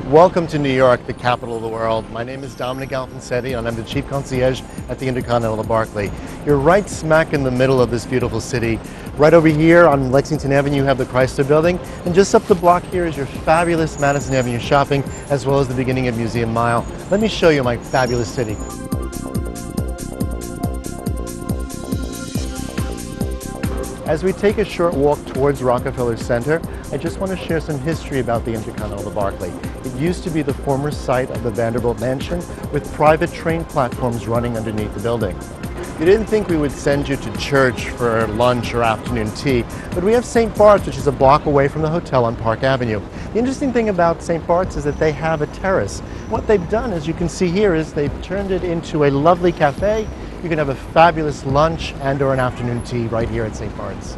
Welcome to New York, the capital of the world. My name is Dominic Alfonsetti, and I'm the chief concierge at the InterContinental Barclay. You're right smack in the middle of this beautiful city. Right over here on Lexington Avenue, you have the Chrysler Building, and just up the block here is your fabulous Madison Avenue shopping, as well as the beginning of Museum Mile. Let me show you my fabulous city. As we take a short walk towards Rockefeller Center, I just want to share some history about the InterContinental Barclay. It used to be the former site of the Vanderbilt Mansion, with private train platforms running underneath the building. You didn't think we would send you to church for lunch or afternoon tea, but we have St. Bart's, which is a block away from the hotel on Park Avenue. The interesting thing about St. Bart's is that they have a terrace. What they've done, as you can see here, is they've turned it into a lovely cafe. You can have a fabulous lunch and or an afternoon tea right here at St. Bart's.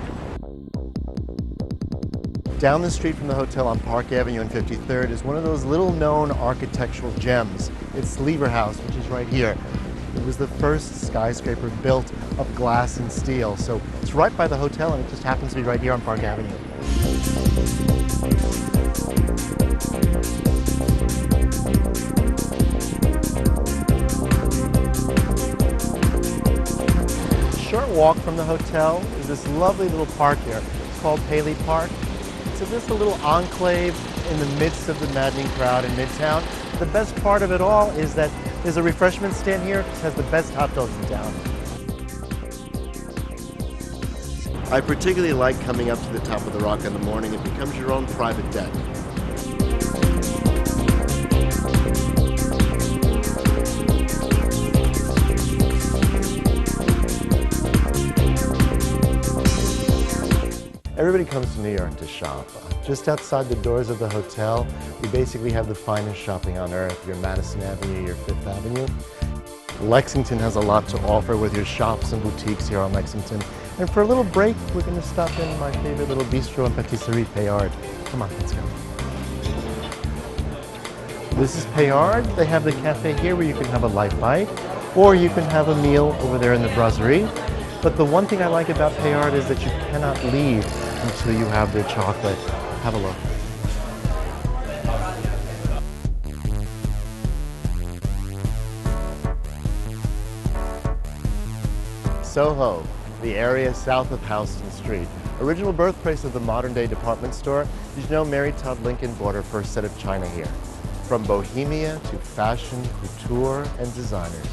Down the street from the hotel on Park Avenue and 53rd is one of those little known architectural gems. It's Lever House, which is right here. It was the first skyscraper built of glass and steel. So it's right by the hotel, and it just happens to be right here on Park Avenue. Short walk from the hotel is this lovely little park here. It's called Paley Park. It's just a little enclave in the midst of the maddening crowd in Midtown. The best part of it all is that there's a refreshment stand here that has the best hot dogs in town. I particularly like coming up to the top of the rock in the morning. It becomes your own private deck. Everybody comes to New York to shop. Just outside the doors of the hotel, we basically have the finest shopping on earth, your Madison Avenue, your Fifth Avenue. Lexington has a lot to offer with your shops and boutiques here on Lexington. And for a little break, we're going to stop in my favorite little bistro and patisserie, Payard. Come on, let's go. This is Payard. They have the cafe here where you can have a light bite, or you can have a meal over there in the brasserie. But the one thing I like about Payard is that you cannot leave until you have their chocolate. Have a look. Soho, the area south of Houston Street. Original birthplace of the modern-day department store. Did you know Mary Todd Lincoln bought her first set of china here? From bohemia to fashion, couture, and designers.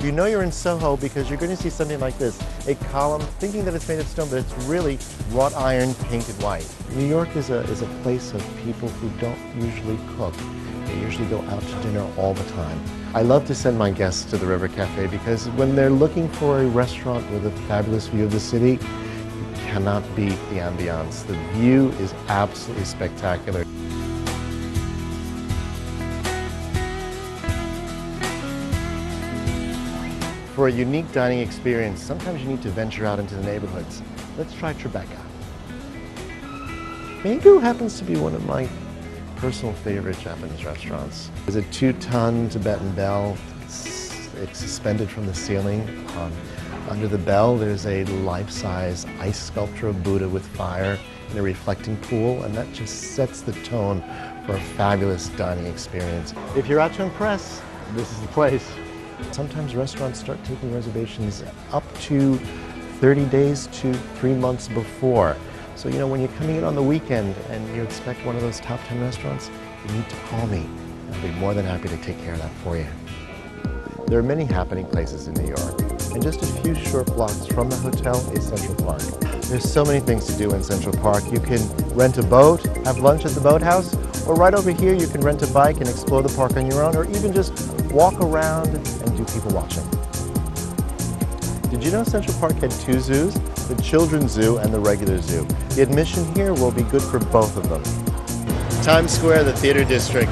You know you're in Soho because you're going to see something like this, a column thinking that it's made of stone, but it's really wrought iron painted white. New York is a place of people who don't usually cook. They usually go out to dinner all the time. I love to send my guests to the River Cafe because when they're looking for a restaurant with a fabulous view of the city, you cannot beat the ambiance. The view is absolutely spectacular. For a unique dining experience, sometimes you need to venture out into the neighborhoods. Let's try Tribeca. Mango happens to be one of my personal favorite Japanese restaurants. There's a 2-ton Tibetan bell. It's suspended from the ceiling. Under the bell, there's a life-size ice sculpture of Buddha with fire in a reflecting pool, and that just sets the tone for a fabulous dining experience. If you're out to impress, this is the place. Sometimes restaurants start taking reservations up to 30 days to 3 months before. So, you know, when you're coming in on the weekend and you expect one of those top 10 restaurants, you need to call me. I'll be more than happy to take care of that for you. There are many happening places in New York, and just a few short blocks from the hotel is Central Park. There's so many things to do in Central Park. You can rent a boat, have lunch at the boathouse, or right over here you can rent a bike and explore the park on your own, or even just walk around and do people watching. Did you know Central Park had 2 zoos? The Children's Zoo and the regular zoo. The admission here will be good for both of them. Times Square, the theater district.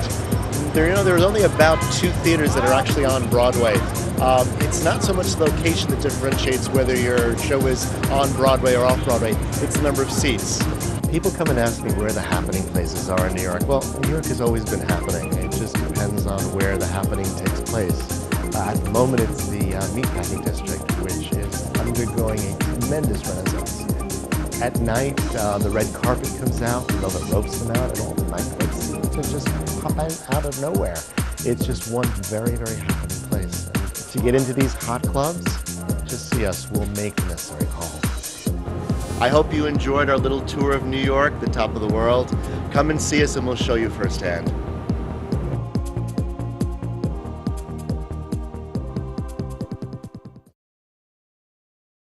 There's only about 2 theaters that are actually on Broadway. It's not so much the location that differentiates whether your show is on Broadway or off Broadway, it's the number of seats. People come and ask me where the happening places are in New York. Well, New York has always been happening. It just depends on where the happening takes place. At the moment, it's the meatpacking district, which is undergoing a tremendous renaissance. At night, the red carpet comes out, velvet ropes come out, and all the nightclubs seem to just pop out of nowhere. It's just one very, very happening place. To get into these hot clubs, just see us. We'll make the necessary calls. I hope you enjoyed our little tour of New York, the top of the world. Come and see us and we'll show you firsthand.